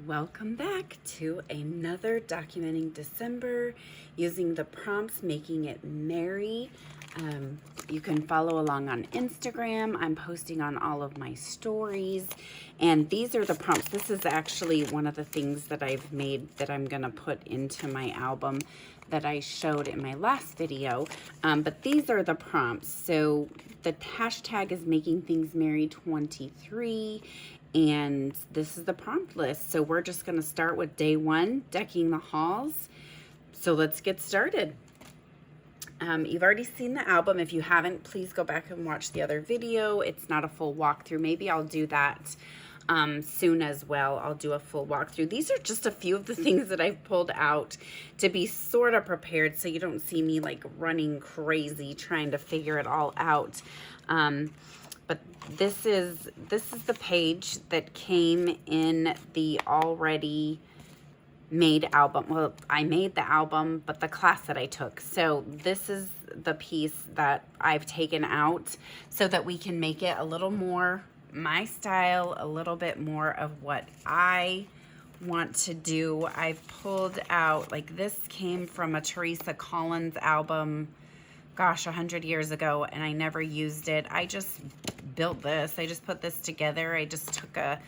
Welcome back to another Documenting December using the prompts, making it merry. You can follow along on Instagram. I'm posting on all of my stories. And these are the prompts. This is actually one of the things that I've made that I'm going to put into my album that I showed in my last video. But these are the prompts. So the hashtag is Making Things Merry 23. And this is the prompt list. So we're just going to start with day one, decking the halls. So let's get started. You've already seen the album. If you haven't, please go back and watch the other video. It's not a full walkthrough. Maybe I'll do that soon as well. I'll do a full walkthrough. These are just a few of the things that I've pulled out to be sort of prepared so you don't see me like running crazy trying to figure it all out. But this is the page that came in the already made album. Well, I made the album, but the class that I took. So this is the piece that I've taken out so that we can make it a little more my style, a little bit more of what I want to do. I've pulled out, like this came from a Teresa Collins album, gosh, 100 years ago, and I never used it. I just built this. I just put this together. I just took a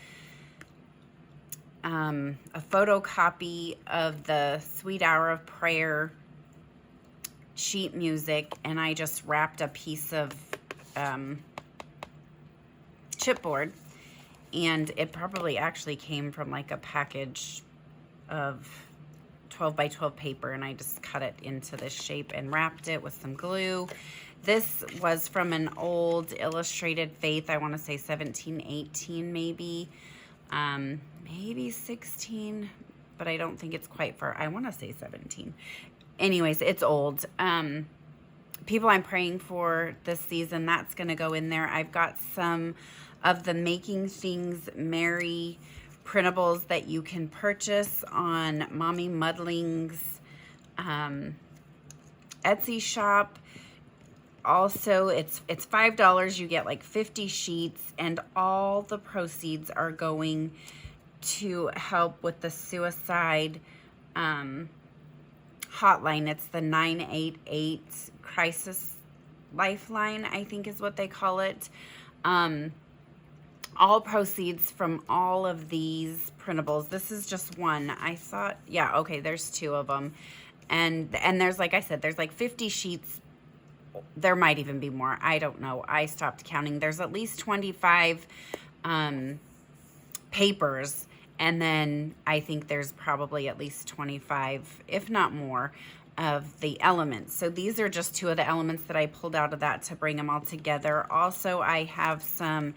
photocopy of the Sweet Hour of Prayer sheet music, and I just wrapped a piece of chipboard, and it probably actually came from like a package of 12 by 12 paper, and I just cut it into this shape and wrapped it with some glue. This was from an old Illustrated Faith, I want to say 1718 maybe, maybe 16, but I don't think it's quite for, I want to say 17. Anyways, it's old. People I'm praying for this season, that's going to go in there. I've got some of the Making Things Merry printables that you can purchase on Mommy Muddling's Etsy shop. Also, it's $5. You get like 50 sheets, and all the proceeds are going to help with the suicide hotline. It's the 988 Crisis Lifeline, I think is what they call it. All proceeds from all of these printables. This is just one. I thought, yeah, okay, there's two of them. And there's, like I said, there's like 50 sheets. There might even be more. I don't know. I stopped counting. There's at least 25 papers. And then I think there's probably at least 25, if not more, of the elements. So these are just two of the elements that I pulled out of that to bring them all together. Also, I have some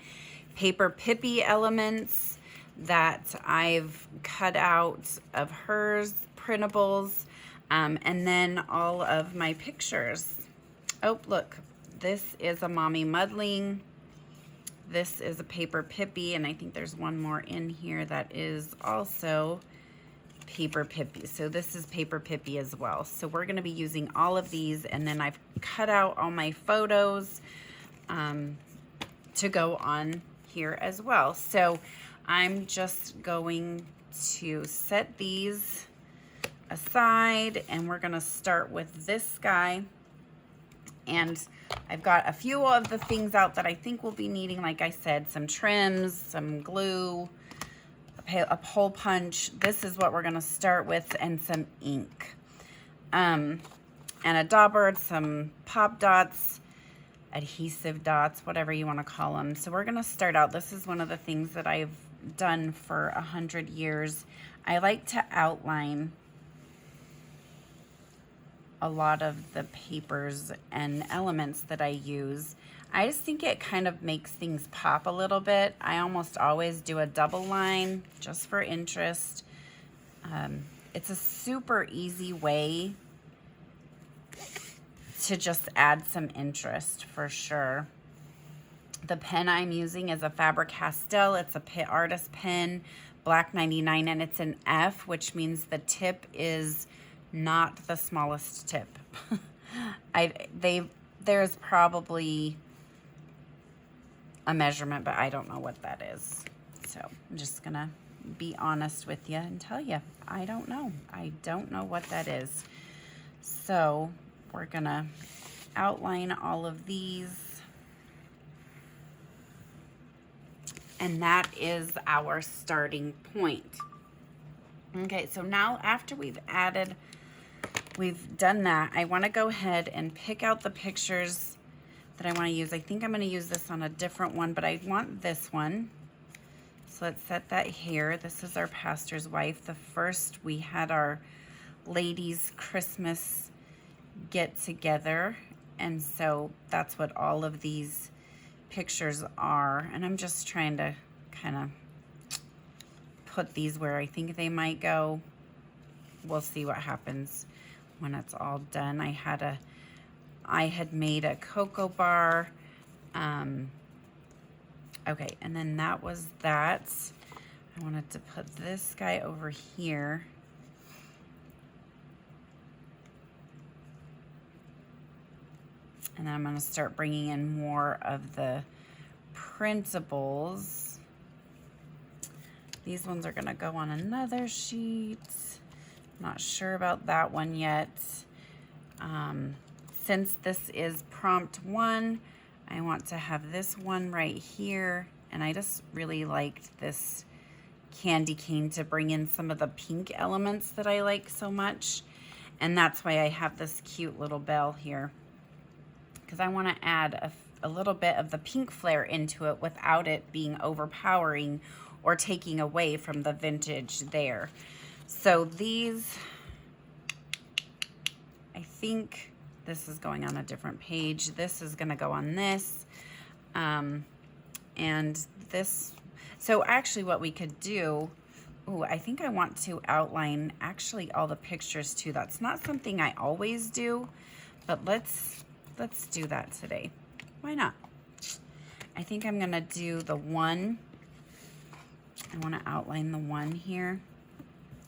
Paper Pippi elements that I've cut out of hers printables, and then all of my pictures. Oh, look, this is a Mommy Muddling. This is a Paper Pippi, and I think there's one more in here that is also Paper Pippi. So this is Paper Pippi as well. So we're going to be using all of these, and then I've cut out all my photos to go on here as well. So I'm just going to set these aside, and we're going to start with this guy. And I've got a few of the things out that I think we'll be needing. Like I said, some trims, some glue, a hole punch. This is what we're going to start with, and some ink. And a dauber, some pop dots, adhesive dots, whatever you want to call them. So we're going to start out. This is one of the things that I've done for 100 years. I like to outline a lot of the papers and elements that I use. I just think it kind of makes things pop a little bit. I almost always do a double line just for interest. It's a super easy way to just add some interest for sure. The pen I'm using is a Faber-Castell. It's a Pitt Artist pen, black 99, and it's an F, which means the tip is not the smallest tip. There's probably a measurement, but I don't know what that is. So I'm just gonna be honest with you and tell you, I don't know. I don't know what that is. So we're gonna outline all of these. And that is our starting point. Okay, so now after we've done that, I wanna go ahead and pick out the pictures that I wanna use. I think I'm gonna use this on a different one, but I want this one. So let's set that here. This is our pastor's wife. The first, we had our ladies' Christmas get together. And so that's what all of these pictures are. And I'm just trying to kind of put these where I think they might go. We'll see what happens when it's all done. I had made a cocoa bar. Okay, and then that was that. I wanted to put this guy over here. And then I'm gonna start bringing in more of the printables. These ones are gonna go on another sheet. Not sure about that one yet. Since this is prompt 1, I want to have this one right here, and I just really liked this candy cane to bring in some of the pink elements that I like so much. And that's why I have this cute little bell here, because I want to add a little bit of the pink flair into it without it being overpowering or taking away from the vintage there. So these, I think this is going on a different page. This is gonna go on this. And this, so actually what we could do, I think I want to outline actually all the pictures too. That's not something I always do, but let's do that today. Why not? I think I'm gonna do the one. I wanna outline the one here,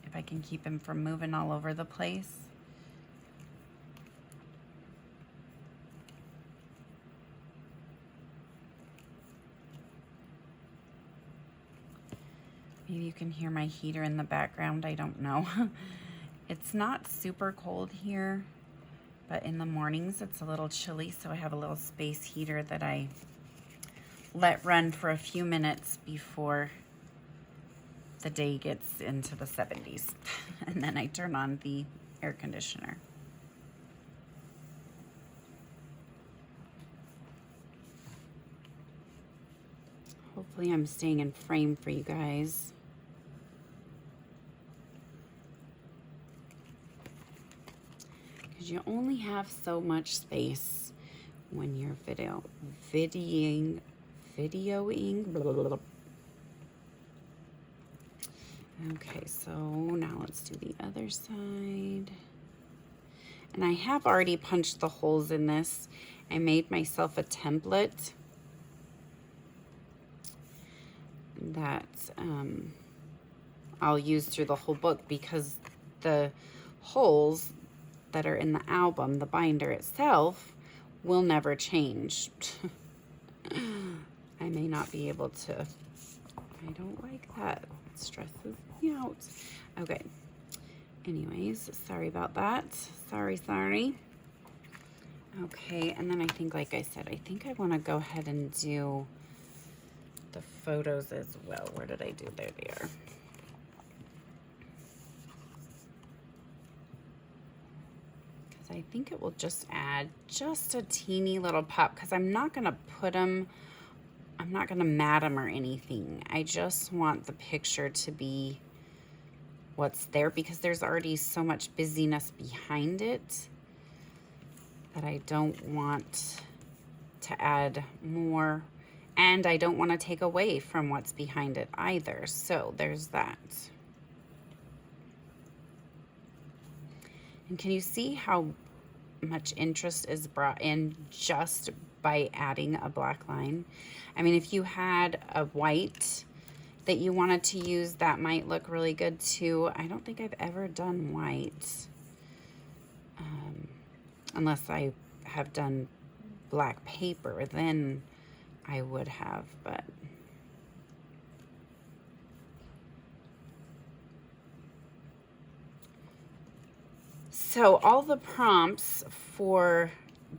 if I can keep him from moving all over the place. Maybe you can hear my heater in the background, I don't know. It's not super cold here, but in the mornings it's a little chilly, so I have a little space heater that I let run for a few minutes before the day gets into the 70s. And then I turn on the air conditioner. Hopefully I'm staying in frame for you guys. Because you only have so much space when you're videoing. Blah, blah, blah. Okay, so now let's do the other side. And I have already punched the holes in this. I made myself a template that I'll use through the whole book, because the holes that are in the album, the binder itself, will never change. I may not be able to. I don't like that. It stresses me out. Okay. Anyways, sorry about that. Sorry. Okay, and then I think, like I said, I think I want to go ahead and do the photos as well. Where did I do? There they are. Because I think it will just add just a teeny little pop, because I'm not going to put them, I'm not going to mat them or anything. I just want the picture to be what's there, because there's already so much busyness behind it that I don't want to add more, and I don't want to take away from what's behind it either. So there's that. And can you see how much interest is brought in just by adding a black line? I mean, if you had a white that you wanted to use, that might look really good too. I don't think I've ever done white, unless I have done black paper, then I would have, but So all the prompts for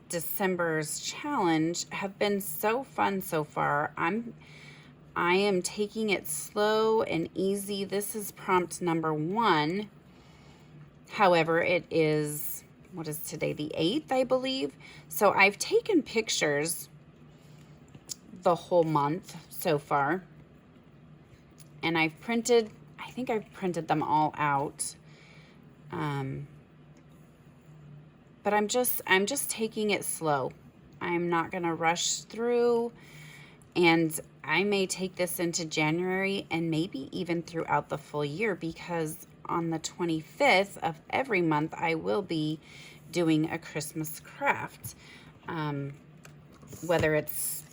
December's challenge have been so fun so far. I am taking it slow and easy. This is prompt number 1. However, it is, what is today, the 8th, I believe. So I've taken pictures the whole month so far. And I think I've printed them all out. But I'm just taking it slow. I'm not gonna rush through, and I may take this into January and maybe even throughout the full year, because on the 25th of every month I will be doing a Christmas craft. Whether it's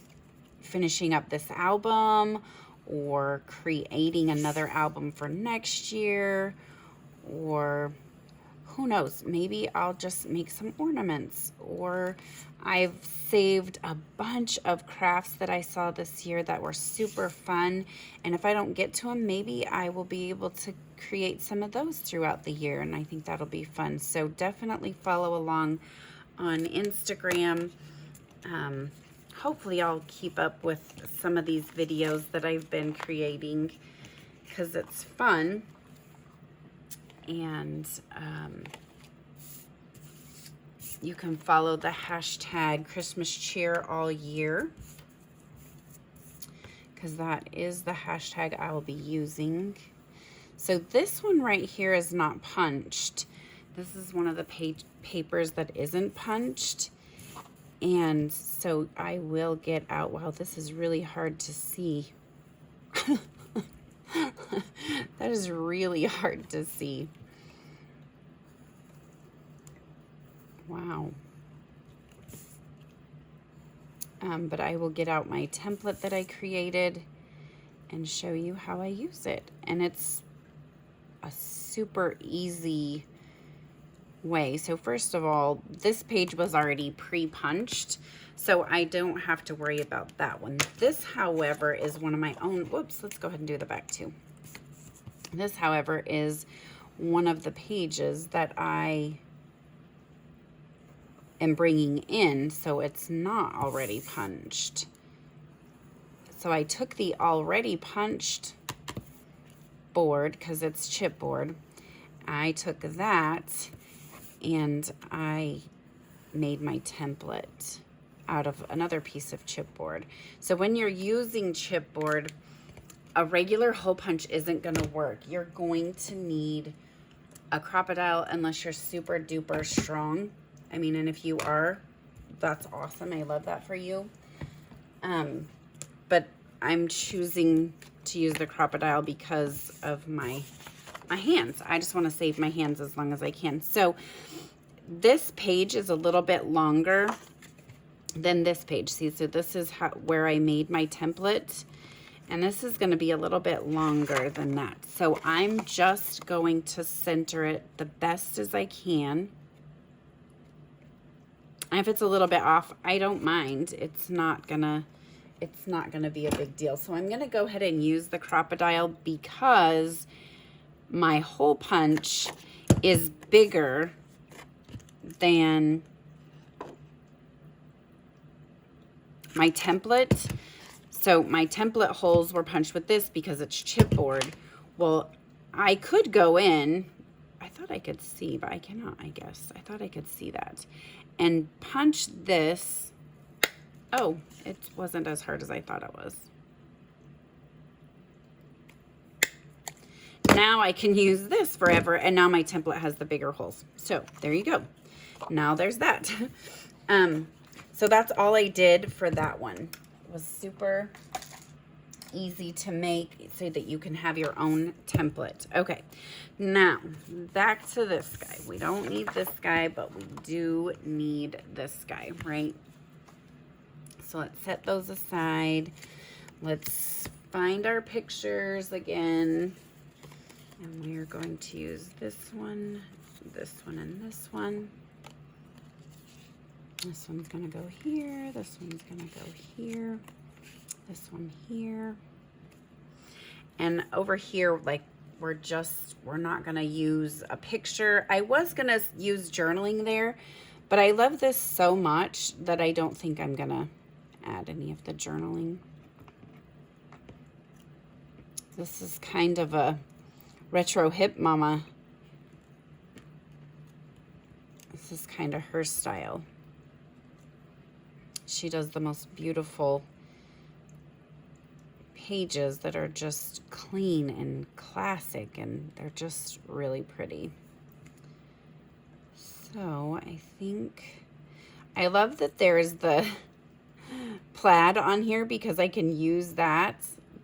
finishing up this album or creating another album for next year, or who knows, maybe I'll just make some ornaments. Or I've saved a bunch of crafts that I saw this year that were super fun, and if I don't get to them, maybe I will be able to create some of those throughout the year, and I think that'll be fun. So definitely follow along on Instagram. Hopefully I'll keep up with some of these videos that I've been creating, because it's fun. And you can follow the hashtag Christmas Cheer all year, because that is the hashtag I will be using. So this one right here is not punched. This is one of the papers that isn't punched. And so I will get out, wow, this is really hard to see. That is really hard to see. Wow. But I will get out my template that I created and show you how I use it. And it's a super easy way. So first of all, this page was already pre-punched, so I don't have to worry about that one. This, however, is one of my own. Whoops, let's go ahead and do the back too. This, however, is one of the pages that I am bringing in, so it's not already punched. So I took the already punched board, because it's chipboard. I took that and I made my template out of another piece of chipboard. So when you're using chipboard, a regular hole punch isn't going to work. You're going to need a Crop-A-Dile unless you're super duper strong. I mean, and if you are, that's awesome. I love that for you. But I'm choosing to use the Crop-A-Dile because of my hands. I just want to save my hands as long as I can. So this page is a little bit longer than this page. See, so this is where I made my template, and this is going to be a little bit longer than that. So I'm just going to center it the best as I can. And if it's a little bit off, I don't mind. It's not gonna be a big deal. So I'm gonna go ahead and use the Crop-A-Dile because my hole punch is bigger than my template. So my template holes were punched with this because it's chipboard. Well, I could go in, I thought I could see, but I cannot, I guess. I thought I could see that. And punch this. Oh, it wasn't as hard as I thought it was. Now I can use this forever, and now my template has the bigger holes. So there you go. Now there's that. So that's all I did for that one. It was super easy to make so that you can have your own template. Okay, now back to this guy. We don't need this guy, but we do need this guy, right? So let's set those aside. Let's find our pictures again. And we're going to use this one, and this one. This one's gonna go here, this one's gonna go here, this one here. And over here, like we're not gonna use a picture. I was gonna use journaling there, but I love this so much that I don't think I'm gonna add any of the journaling. This is kind of a retro hip mama. This is kind of her style. She does the most beautiful pages that are just clean and classic, and they're just really pretty. So I think I love that there's the plaid on here because I can use that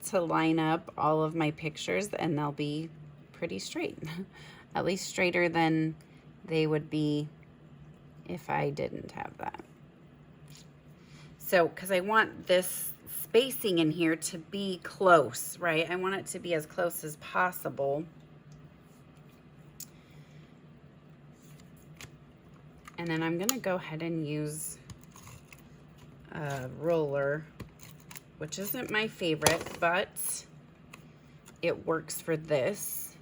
to line up all of my pictures and they'll be pretty straight. At least straighter than they would be if I didn't have that. So, because I want this spacing in here to be close, right? I want it to be as close as possible. And then I'm gonna go ahead and use a roller, which isn't my favorite, but it works for this.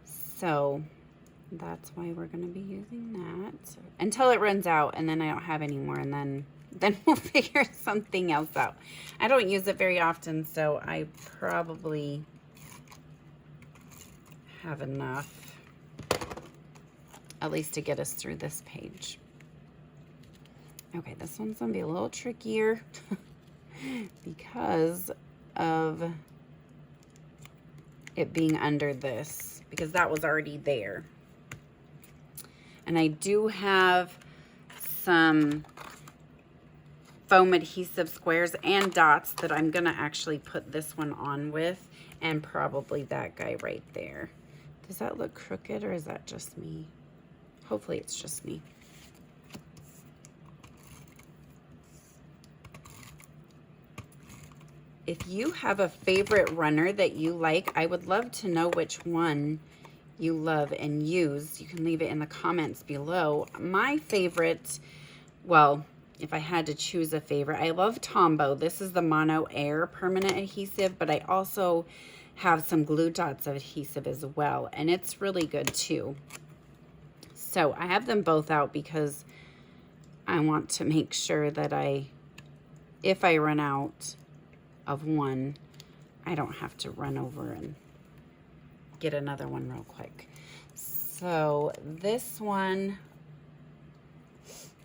So that's why we're gonna be using that until it runs out, and then I don't have any more, and then we'll figure something else out. I don't use it very often, so I probably have enough, at least to get us through this page. Okay, this one's gonna be a little trickier because of it being under this, because that was already there. And I do have some foam adhesive squares and dots that I'm gonna actually put this one on with, and probably that guy right there. Does that look crooked, or is that just me? Hopefully it's just me. If you have a favorite runner that you like, I would love to know which one you love and use. You can leave it in the comments below. My favorite, well, if I had to choose a favorite, I love Tombow. This is the Mono Air permanent adhesive, but I also have some Glue Dots adhesive as well, and it's really good too. So I have them both out because I want to make sure that if I run out of one, I don't have to run over and get another one real quick. So this one,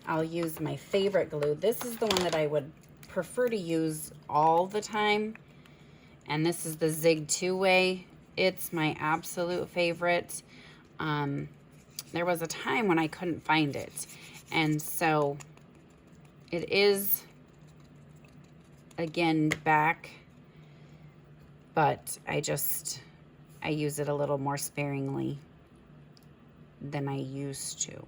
I'll use my favorite glue. This is the one that I would prefer to use all the time, and this is the Zig 2-Way. It's my absolute favorite. There was a time when I couldn't find it, and so it is again back, but I use it a little more sparingly than I used to.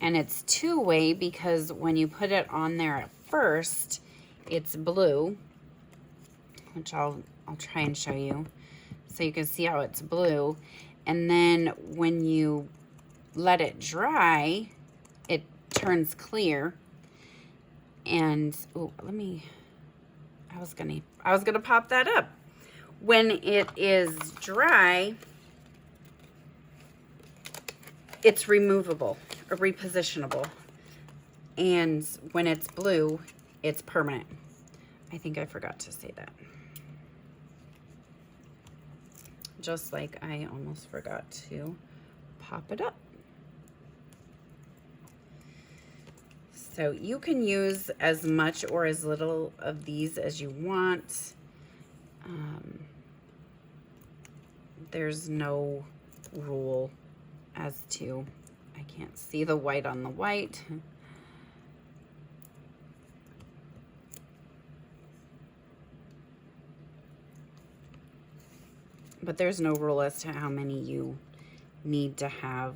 And it's 2-way because when you put it on there at first, it's blue, which I'll try and show you so you can see how it's blue. And then when you let it dry, it turns clear. And oh, I was gonna pop that up. When it is dry, it's removable or repositionable. And when it's blue, it's permanent. I think I forgot to say that. Just like I almost forgot to pop it up. So you can use as much or as little of these as you want. There's no rule as to, I can't see the white on the white. But there's no rule as to how many you need to have.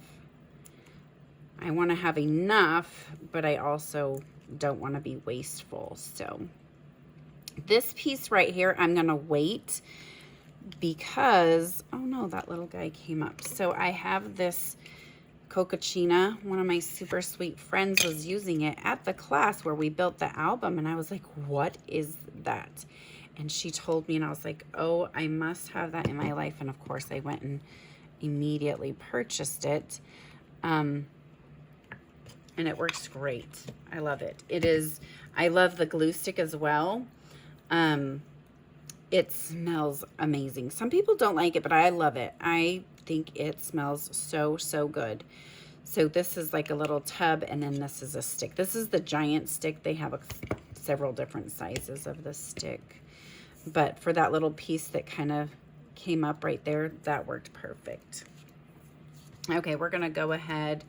I want to have enough, but I also don't want to be wasteful. So this piece right here, I'm going to wait because, oh no, that little guy came up. So I have this Cocachina. One of my super sweet friends was using it at the class where we built the album, and I was like, what is that? And she told me, and I was like, oh, I must have that in my life. And of course I went and immediately purchased it. And it works great. I love it. I love the glue stick as well. It smells amazing. Some people don't like it, but I love it. I think it smells so, so good. So this is like a little tub, and then this is a stick. This is the giant stick. They have several different sizes of the stick. But for that little piece that kind of came up right there, that worked perfect. Okay, we're going to go ahead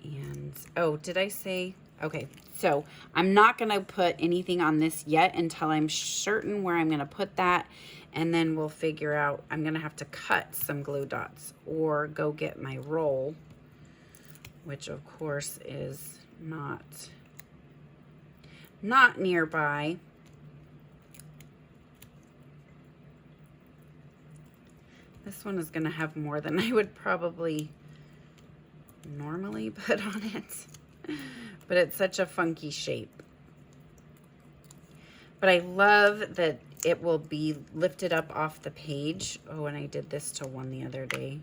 and, oh, did I say? Okay, so I'm not going to put anything on this yet until I'm certain where I'm going to put that. And then we'll figure out, I'm going to have to cut some glue dots or go get my roll, which of course is not nearby. This one is going to have more than I would probably normally put on it. But it's such a funky shape. But I love that it will be lifted up off the page. Oh, and I did this to one the other day.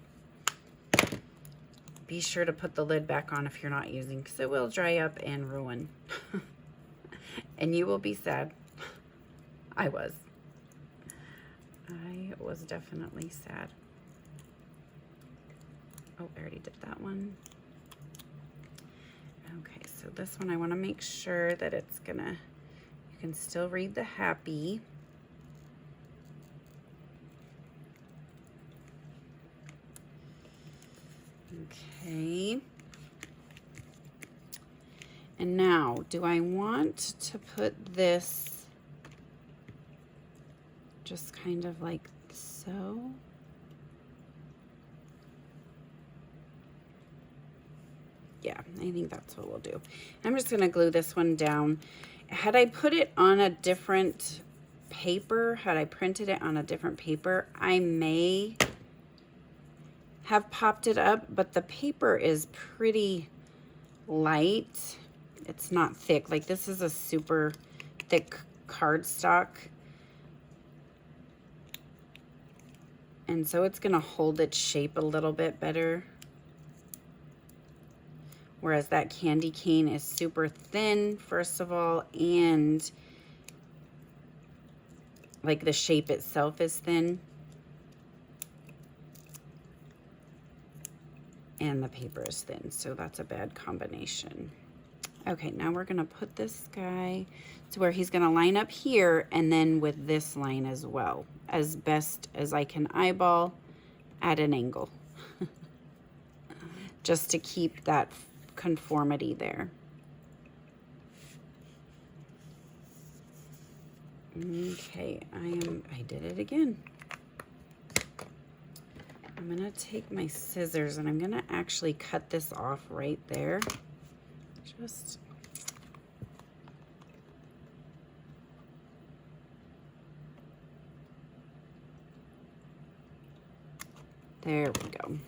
Be sure to put the lid back on if you're not using, because it will dry up and ruin. And you will be sad. I was definitely sad. Oh, I already did that one. Okay, so this one I want to make sure that it's gonna, you can still read the happy. Okay. And now, do I want to put this just kind of like so? Yeah, I think that's what we'll do. I'm just going to glue this one down. Had I put it on a different paper, had I printed it on a different paper, I may have popped it up, but the paper is pretty light. It's not thick. Like, this is a super thick cardstock. And so it's going to hold its shape a little bit better. Whereas that candy cane is super thin, first of all, and like the shape itself is thin. And the paper is thin, so that's a bad combination. Okay, now we're gonna put this guy to where he's gonna line up here, and then with this line as well, as best as I can eyeball at an angle. Just to keep that conformity there. Okay, I did it again. I'm gonna take my scissors and I'm gonna actually cut this off right there. Just there we go.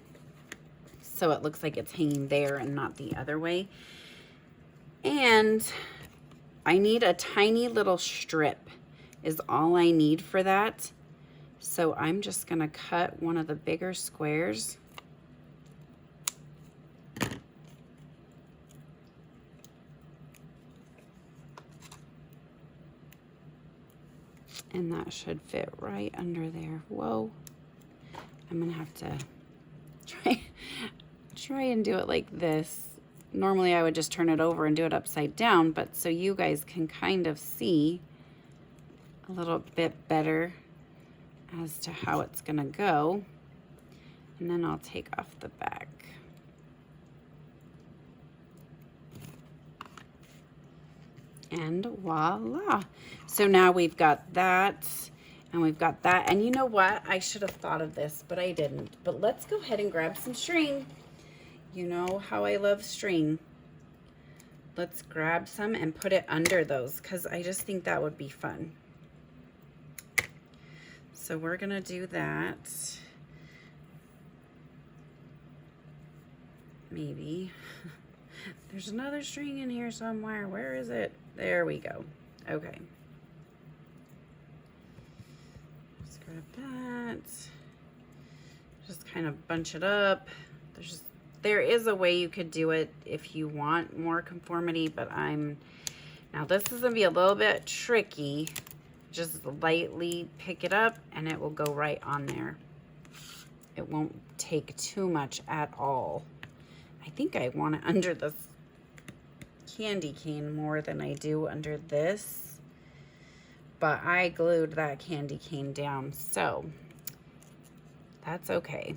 So it looks like it's hanging there and not the other way. And I need a tiny little strip is all I need for that. So I'm just gonna cut one of the bigger squares. And that should fit right under there. Whoa. I'm gonna have to try and do it like this. Normally I would just turn it over and do it upside down, but so you guys can kind of see a little bit better as to how it's gonna go. And then I'll take off the back. And voila. So now we've got that and we've got that. And you know what? I should have thought of this, but I didn't. But let's go ahead and grab some string. You know how I love string. Let's grab some and put it under those because I just think that would be fun. So we're gonna do that. Maybe. There's another string in here somewhere. Where is it? There we go. Okay. grab that. Just kind of bunch it up. There is a way you could do it if you want more conformity, but now this is gonna be a little bit tricky. Just lightly pick it up and it will go right on there. It won't take too much at all. I think I want it under this candy cane more than I do under this, but I glued that candy cane down, so that's okay.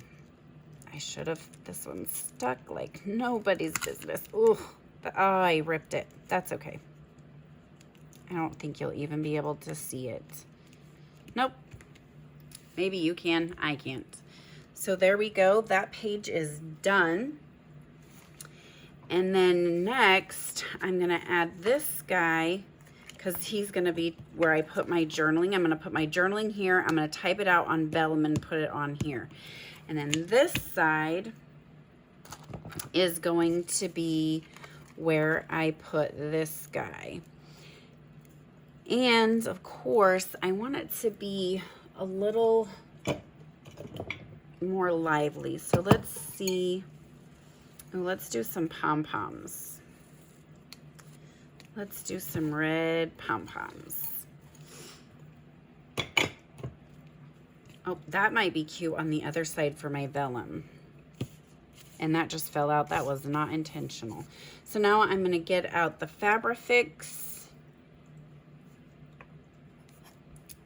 I should have, this one stuck like nobody's business. Ooh, I ripped it. That's okay. I don't think you'll even be able to see it. Nope. Maybe you can, I can't. So there we go, that page is done. And then next, I'm gonna add this guy because he's gonna be where I put my journaling. I'm gonna put my journaling here. I'm gonna type it out on vellum and put it on here. And then this side is going to be where I put this guy. And of course, I want it to be a little more lively. So let's see. Let's do some pom-poms. Let's do some red pom-poms. Oh, that might be cute on the other side for my vellum. And that just fell out. That was not intentional. So now I'm going to get out the Fabrifix.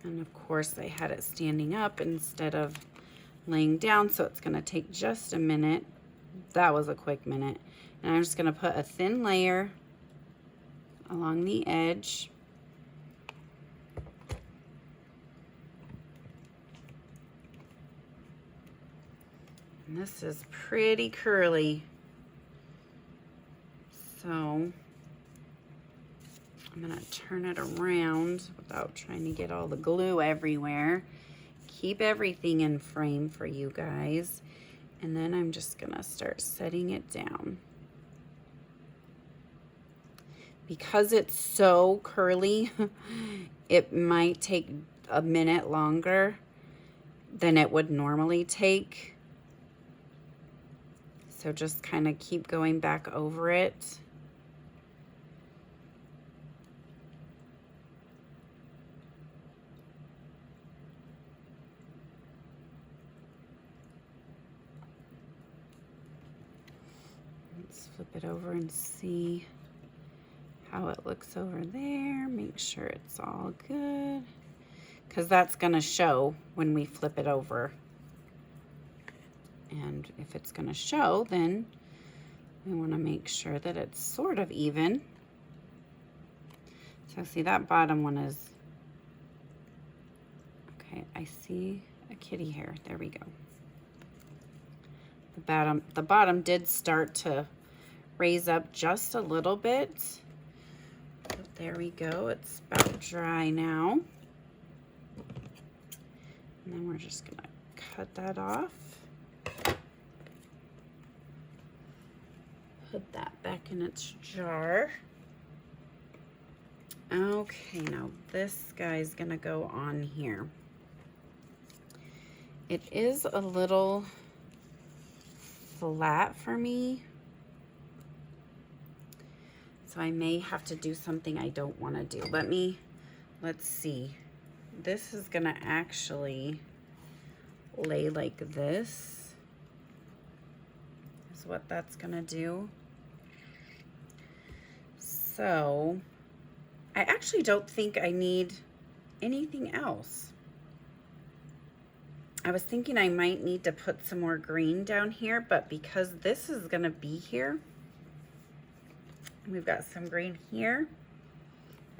And of course I had it standing up instead of laying down, so it's going to take just a minute. That was a quick minute. And I'm just going to put a thin layer along the edge. And this is pretty curly. So I'm going to turn it around without trying to get all the glue everywhere. Keep everything in frame for you guys. And then I'm just going to start setting it down. Because it's so curly, it might take a minute longer than it would normally take. So just kind of keep going back over it. Let's flip it over and see how it looks over there. Make sure it's all good, because that's going to show when we flip it over. And if it's going to show, then we want to make sure that it's sort of even. So see, that bottom one is, okay, I see a kitty hair. There we go. The bottom did start to raise up just a little bit. But there we go. It's about dry now. And then we're just going to cut that off. Put that back in its jar. Okay, now this guy's gonna go on here. It is a little flat for me, so I may have to do something I don't want to do. Let's see. This is gonna actually lay like this. Is what that's gonna do. So I actually don't think I need anything else. I was thinking I might need to put some more green down here, but because this is gonna be here, we've got some green here,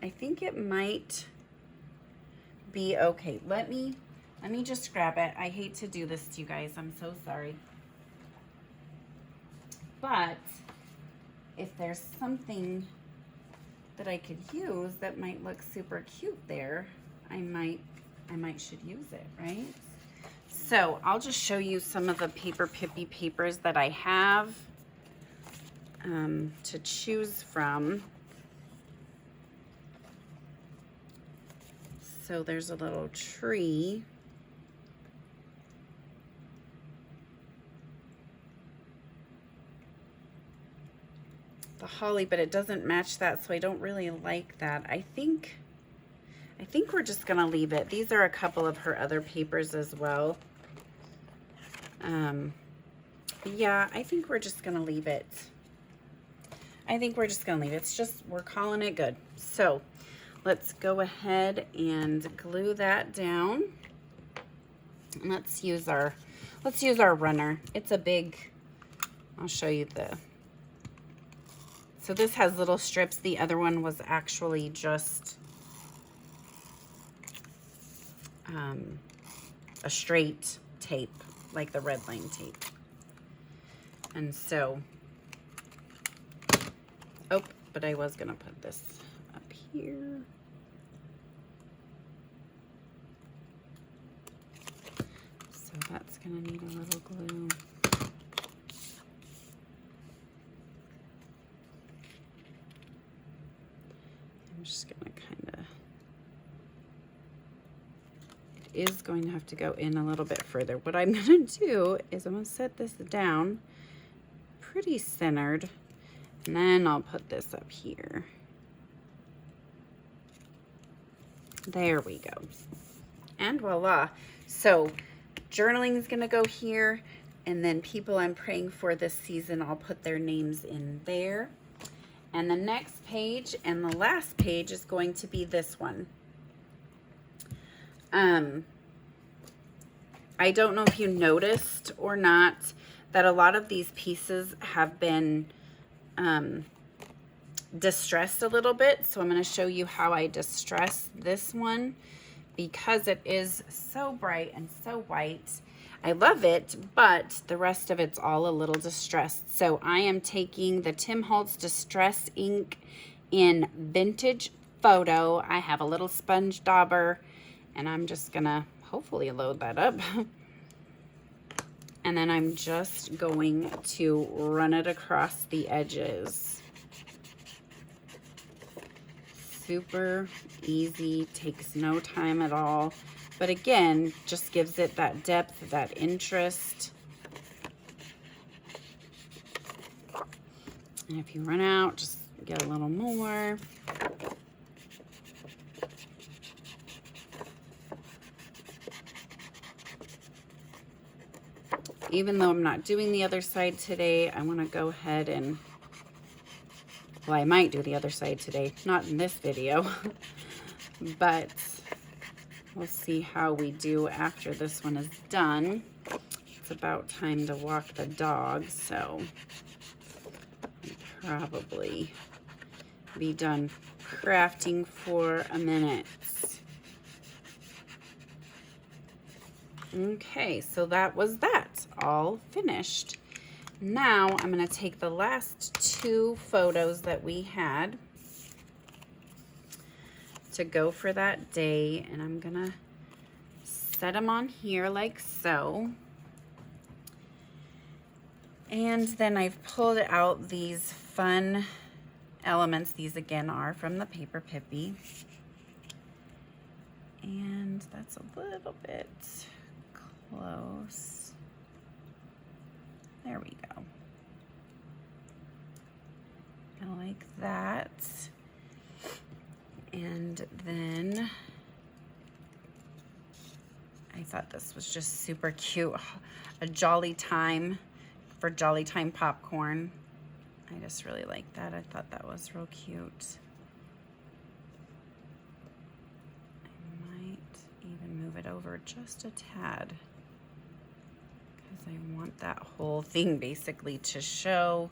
I think it might be okay. Let me just grab it. I hate to do this to you guys. I'm so sorry. But if there's something that I could use that might look super cute there, I might should use it, right? So I'll just show you some of the Paper Pippy papers that I have to choose from. So there's a little tree. the holly, but it doesn't match that, so I don't really like that. I think we're just gonna leave it. These are a couple of her other papers as well. Yeah, I think we're just gonna leave it. I think we're just gonna leave it. It's just, we're calling it good. So let's go ahead and glue that down. And let's use our runner. It's a big, I'll show you so this has little strips. The other one was actually just a straight tape, like the red line tape. And so, oh, but I was gonna put this up here. So that's gonna need a little glue. I'm just gonna it is going to have to go in a little bit further. What I'm gonna do is I'm gonna set this down pretty centered, and then I'll put this up here. There we go. And voila. So journaling is gonna go here, and then people I'm praying for this season, I'll put their names in there. And the next page and the last page is going to be this one. I don't know if you noticed or not that a lot of these pieces have been distressed a little bit. So I'm going to show you how I distress this one, because it is so bright and so white. I love it, but the rest of it's all a little distressed. So I am taking the Tim Holtz Distress ink in Vintage Photo. I have a little sponge dauber, and I'm just gonna hopefully load that up. And then I'm just going to run it across the edges. Super easy, takes no time at all. But again, just gives it that depth, that interest. And if you run out, just get a little more. Even though I'm not doing the other side today, I want to go ahead and, well, I might do the other side today, not in this video, but we'll see how we do after this one is done. It's about time to walk the dog, so I'll probably be done crafting for a minute. Okay, so that was that, all finished. Now I'm going to take the last two photos that we had to go for that day, and I'm going to set them on here like so. And then I've pulled out these fun elements. These again are from the Paper Pippi. And that's a little bit close. There we go. I like that. And then I thought this was just super cute. A Jolly Time for Jolly Time popcorn. I just really like that. I thought that was real cute. I might even move it over just a tad, because I want that whole thing basically to show.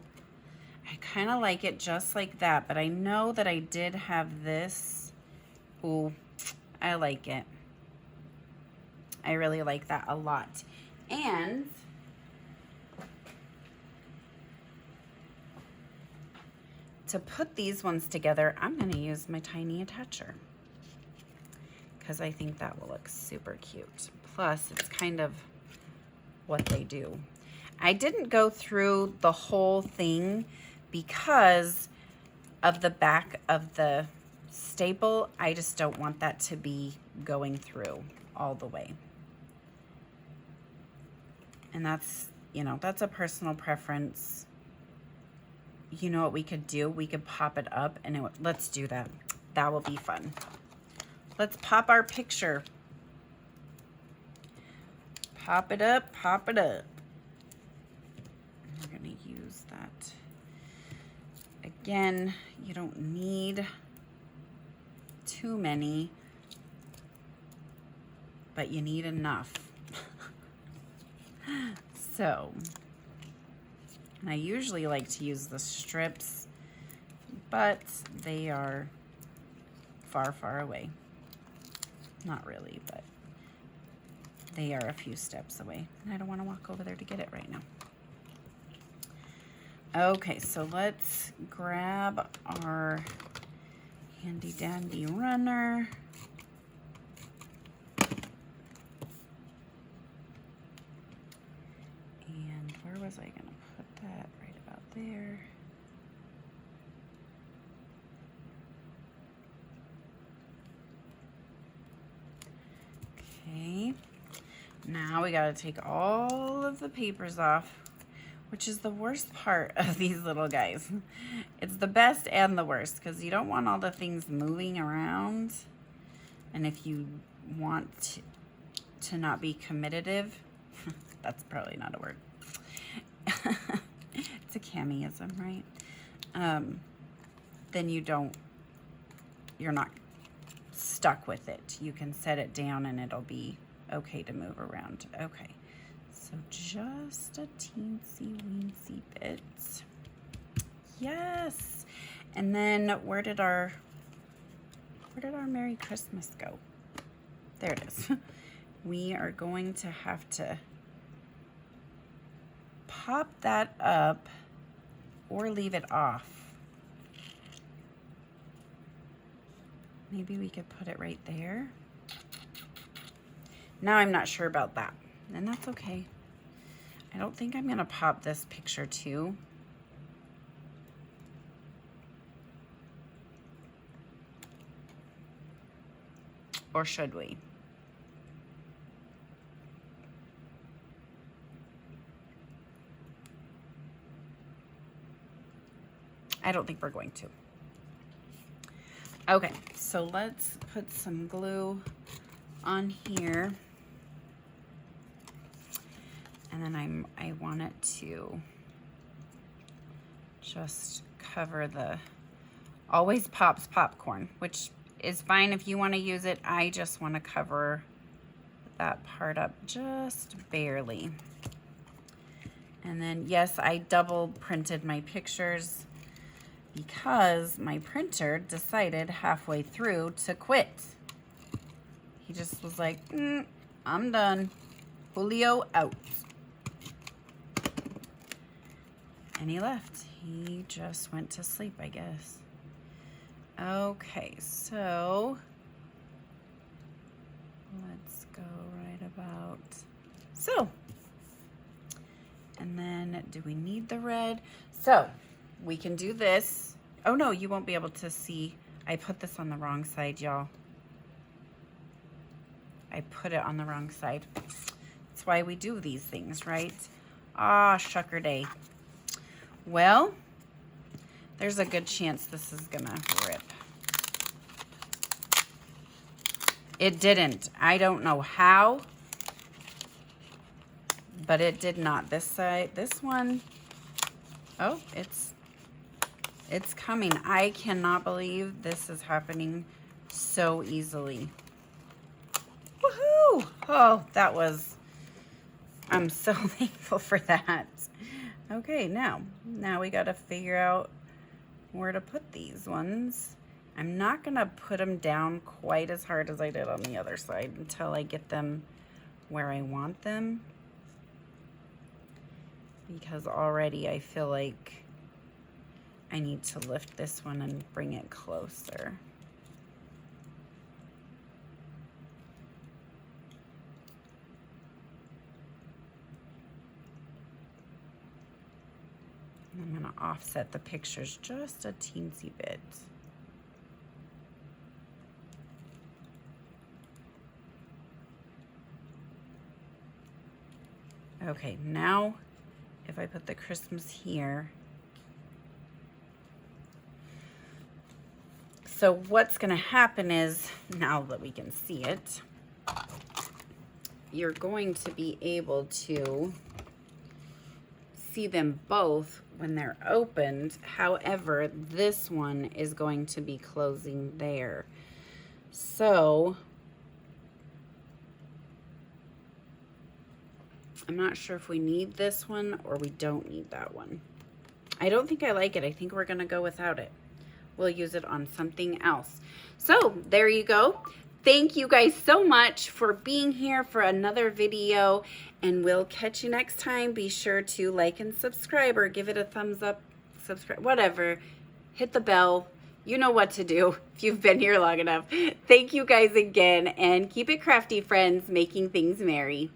I kind of like it just like that, but I know that I did have this. Ooh, I like it. I really like that a lot. And to put these ones together, I'm going to use my tiny attacher, because I think that will look super cute. Plus, it's kind of what they do. I didn't go through the whole thing because of the back of the staple. I just don't want that to be going through all the way. And that's, you know, that's a personal preference. you know what we could do? We could pop it up and let's do that. That will be fun. Let's pop our picture. Pop it up, pop it up. We're gonna use that. Again, you don't need too many, but you need enough. So, and I usually like to use the strips, but they are far, far away. Not really, but they are a few steps away. And I don't want to walk over there to get it right now. Okay, so let's grab our handy dandy runner. And where was I gonna put that? Right about there. Okay, now we gotta take all of the papers off, which is the worst part of these little guys. It's the best and the worst because you don't want all the things moving around. And if you want to not be comitative, that's probably not a word. It's a Camiism, right? Then you're not stuck with it. You can set it down and it'll be okay to move around. Okay. So just a teensy weensy bit. Yes. And then where did our Merry Christmas go? There it is. We are going to have to pop that up or leave it off. Maybe we could put it right there. Now I'm not sure about that, and that's okay. I don't think I'm gonna pop this picture too. Or should we? I don't think we're going to. Okay, so let's put some glue on here. And then I want it to just cover the, always pops popcorn, which is fine if you want to use it. I just want to cover that part up just barely. And then, yes, I double printed my pictures because my printer decided halfway through to quit. He just was like, I'm done. Julio out. And he left. He just went to sleep, I guess. Okay, so let's go right about so. And then do we need the red? So we can do this. Oh no, you won't be able to see. I put this on the wrong side, y'all. I put it on the wrong side. That's why we do these things, right? Ah, shucker day. Well, there's a good chance this is gonna rip. It didn't. I don't know how, but it did not. This side, this one, oh, it's coming. I cannot believe this is happening so easily. Woohoo! Oh, that was, I'm so thankful for that. Okay, now we got to figure out where to put these ones. I'm not going to put them down quite as hard as I did on the other side until I get them where I want them. Because already I feel like I need to lift this one and bring it closer. I'm going to offset the pictures just a teensy bit. Okay, now if I put the Christmas here, So what's going to happen is, now that we can see it, you're going to be able to see them both when they're opened. However, this one is going to be closing there. So I'm not sure if we need this one or we don't need that one. I don't think I like it. I think we're going to go without it. We'll use it on something else. So there you go. Thank you guys so much for being here for another video, and we'll catch you next time. Be sure to like and subscribe, or give it a thumbs up, subscribe, whatever. Hit the bell. You know what to do if you've been here long enough. Thank you guys again, and keep it crafty, friends, making things merry.